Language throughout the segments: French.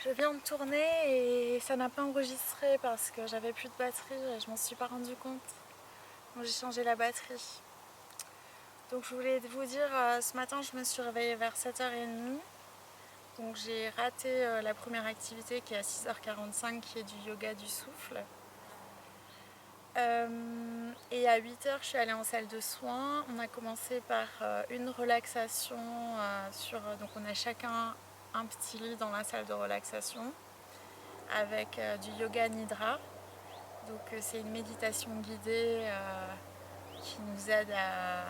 Je viens de tourner et ça n'a pas enregistré parce que j'avais plus de batterie et je m'en suis pas rendu compte. Donc j'ai changé la batterie. Donc je voulais vous dire, ce matin je me suis réveillée vers 7h30. Donc j'ai raté la première activité qui est à 6h45 qui est du yoga du souffle. Et à 8h je suis allée en salle de soins. On a commencé par une relaxation donc on a chacun un petit lit dans la salle de relaxation avec du yoga nidra. Donc c'est une méditation guidée qui nous aide à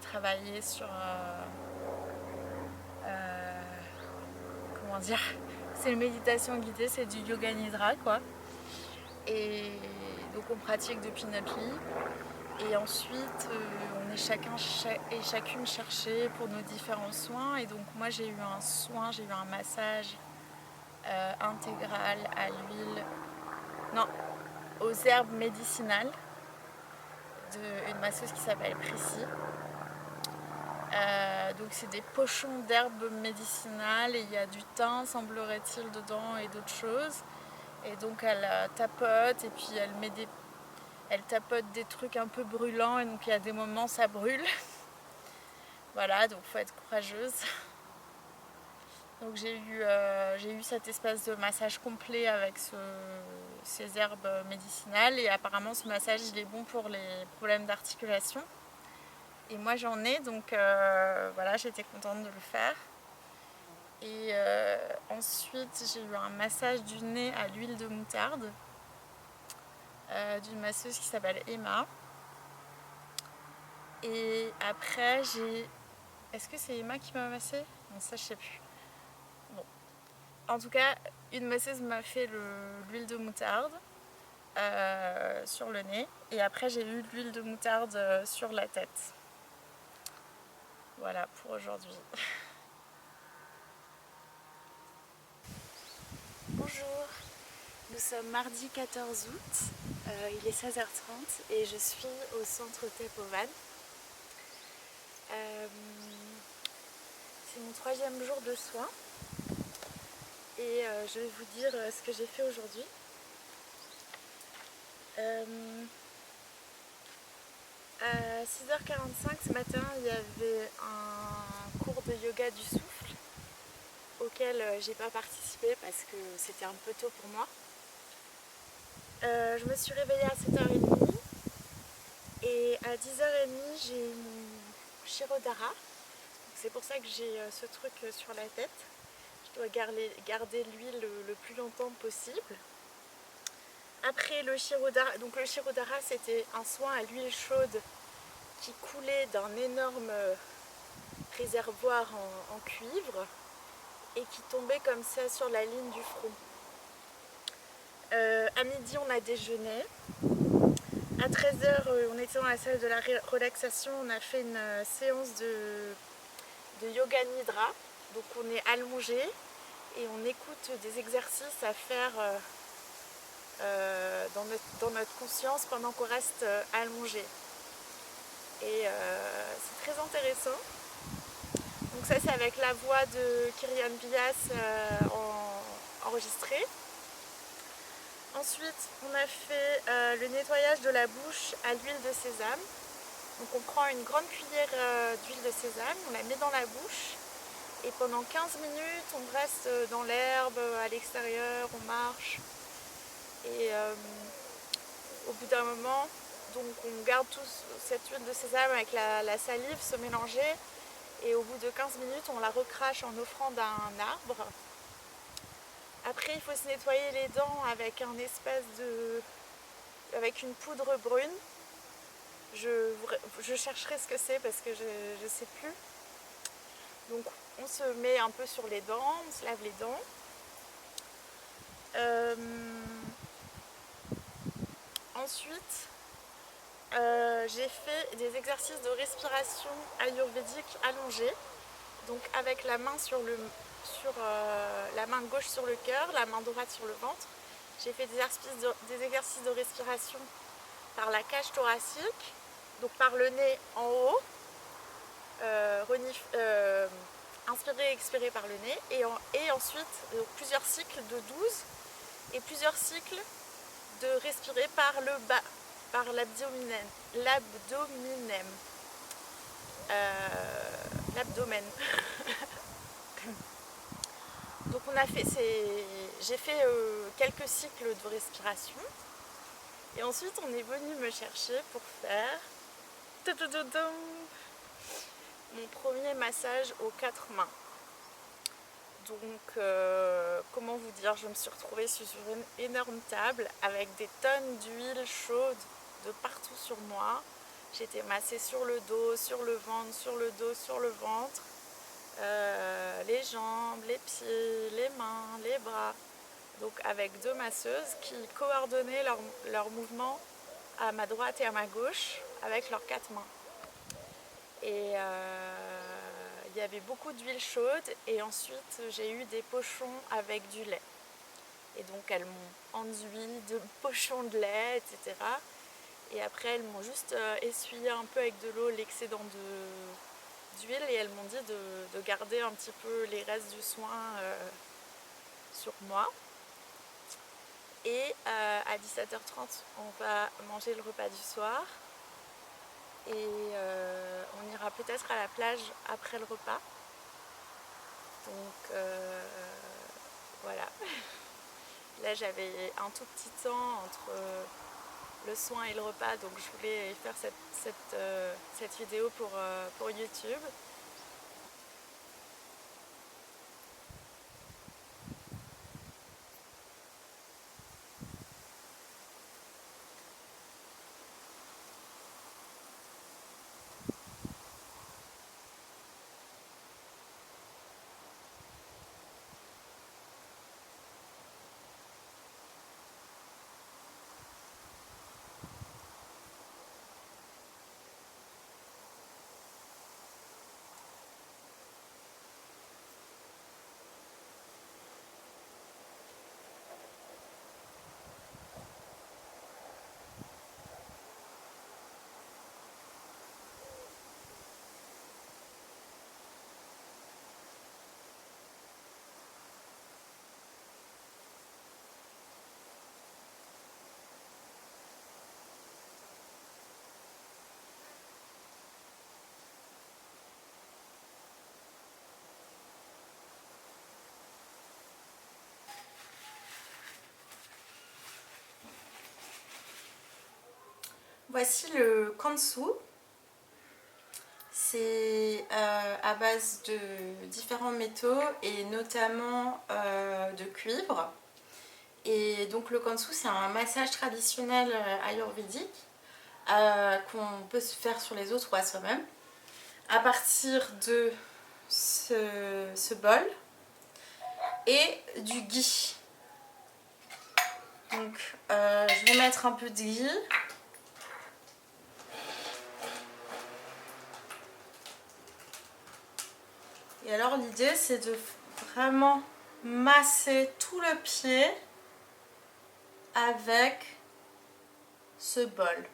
travailler sur comment dire, c'est une méditation guidée, c'est du yoga nidra quoi. Et donc on pratique depuis notre lit. Et ensuite on est chacun et chacune cherchée pour nos différents soins. Et donc moi j'ai eu un massage intégral à l'huile, non, aux herbes médicinales d'une masseuse qui s'appelle Prissy. Donc c'est des pochons d'herbes médicinales et il y a du thym semblerait-il dedans et d'autres choses. Et donc elle tapote et puis elle tapote des trucs un peu brûlants et donc il y a des moments ça brûle. Voilà, donc faut être courageuse. Donc j'ai eu cette espèce de massage complet avec ces herbes médicinales et apparemment ce massage il est bon pour les problèmes d'articulation. Et moi j'en ai donc voilà, j'étais contente de le faire. Et ensuite j'ai eu un massage du nez à l'huile de moutarde d'une masseuse qui s'appelle Emma. Et après est-ce que c'est Emma qui m'a massé? Non, ça je sais plus. Bon. En tout cas, une masseuse m'a fait l'huile de moutarde sur le nez. Et après j'ai eu l'huile de moutarde sur la tête. Voilà pour aujourd'hui. Bonjour, nous sommes mardi 14 août, il est 16h30 et je suis au centre Tepovan. C'est mon 3e jour de soins et je vais vous dire ce que j'ai fait aujourd'hui. À 6h45 ce matin, il y avait un cours de yoga du souffle auquel j'ai pas participé parce que c'était un peu tôt pour moi. Je me suis réveillée à 7h30 et à 10h30 j'ai eu mon Shirodhara. C'est pour ça que j'ai ce truc sur la tête. Je dois garder l'huile le plus longtemps possible. Après le Shirodhara, donc le Shirodhara c'était un soin à l'huile chaude qui coulait d'un énorme réservoir en cuivre et qui tombait comme ça sur la ligne du front. À midi on a déjeuné. À 13h on était dans la salle de la relaxation, on a fait une séance de yoga nidra. Donc on est allongé et on écoute des exercices à faire dans notre conscience pendant qu'on reste allongé. Et c'est très intéressant. Donc ça c'est avec la voix de Kyrian Bias enregistrée. Ensuite on a fait le nettoyage de la bouche à l'huile de sésame. Donc on prend une grande cuillère d'huile de sésame, on la met dans la bouche et pendant 15 minutes on reste dans l'herbe, à l'extérieur, on marche. Et au bout d'un moment, donc on garde cette huile de sésame avec la salive se mélanger et au bout de 15 minutes on la recrache en offrande à un arbre. Après il faut se nettoyer les dents avec avec une poudre brune. Je chercherai ce que c'est parce que je ne sais plus. Donc on se met un peu sur les dents, on se lave les dents. Ensuite, j'ai fait des exercices de respiration ayurvédique allongés. Donc avec la main la main gauche sur le cœur, la main droite sur le ventre. J'ai fait des exercices de respiration par la cage thoracique, donc par le nez en haut, inspirer et expirer par le nez et ensuite plusieurs cycles de 12 et plusieurs cycles de respirer par le bas, par l'abdomen. L'abdomen. Donc j'ai fait quelques cycles de respiration et ensuite on est venu me chercher pour faire mon premier massage aux 4 mains. Donc comment vous dire, je me suis retrouvée sur une énorme table avec des tonnes d'huile chaude de partout sur moi. J'étais massée sur le dos, sur le ventre, sur le dos, sur le ventre, les jambes, les pieds, les mains, les bras. Donc avec 2 masseuses qui coordonnaient leurs mouvements à ma droite et à ma gauche avec leurs 4 mains. Et il y avait beaucoup d'huile chaude et ensuite j'ai eu des pochons avec du lait. Et donc elles m'ont enduit de pochons de lait, etc. Et après elles m'ont juste essuyé un peu avec de l'eau l'excédent d'huile et elles m'ont dit de garder un petit peu les restes du soin sur moi. Et à 17h30 on va manger le repas du soir. Et on ira peut-être à la plage après le repas. Donc voilà. Là j'avais un tout petit temps entre le soin et le repas, donc je voulais faire cette vidéo pour YouTube. Voici le kansu. C'est à base de différents métaux et notamment de cuivre. Et donc le kansu, c'est un massage traditionnel ayurvédique qu'on peut se faire sur les autres ou à soi-même à partir de ce bol et du ghee. Donc je vais mettre un peu de ghee. Et alors l'idée c'est de vraiment masser tout le pied avec ce bol.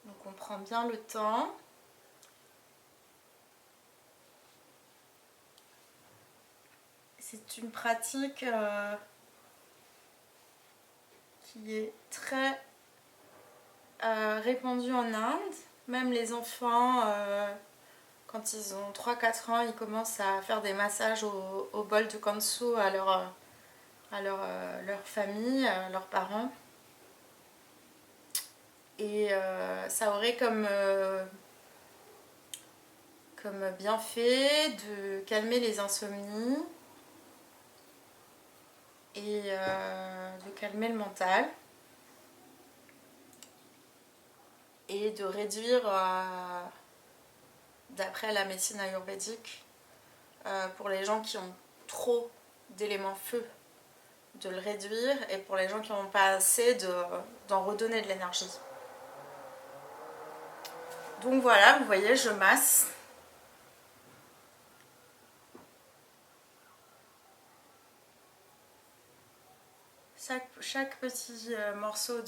Donc on prend bien le temps. C'est une pratique qui est très répandue en Inde. Même les enfants, quand ils ont 3-4 ans, ils commencent à faire des massages au bol de kansu à leur famille, à leurs parents. Et ça aurait comme bienfait de calmer les insomnies et de calmer le mental et de réduire, d'après la médecine ayurvédique, pour les gens qui ont trop d'éléments feu, de le réduire, et pour les gens qui n'ont pas assez, d'en redonner de l'énergie. Donc voilà, vous voyez, je masse. Chaque petit morceau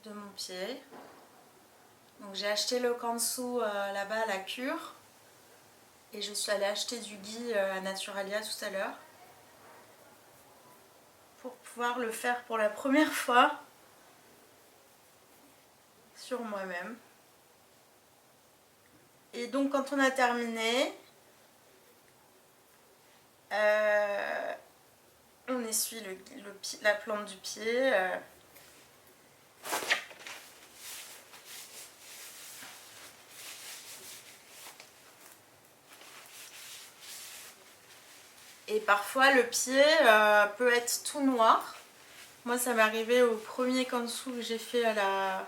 de mon pied. Donc j'ai acheté le kansu là-bas à la cure. Et je suis allée acheter du ghee à Naturalia tout à l'heure. Pour pouvoir le faire pour la première fois sur moi-même. Et donc quand on a terminé, on essuie la plante du pied. Et parfois le pied peut être tout noir. Moi ça m'est arrivé au premier kansu que j'ai fait à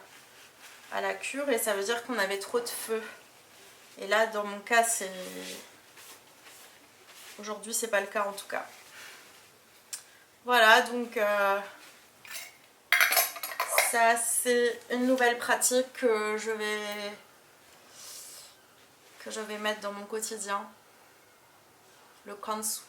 la cure et ça veut dire qu'on avait trop de feu. Et là dans mon cas c'est... Aujourd'hui c'est pas le cas en tout cas. Voilà donc ça c'est une nouvelle pratique que je vais mettre dans mon quotidien. Le kansu.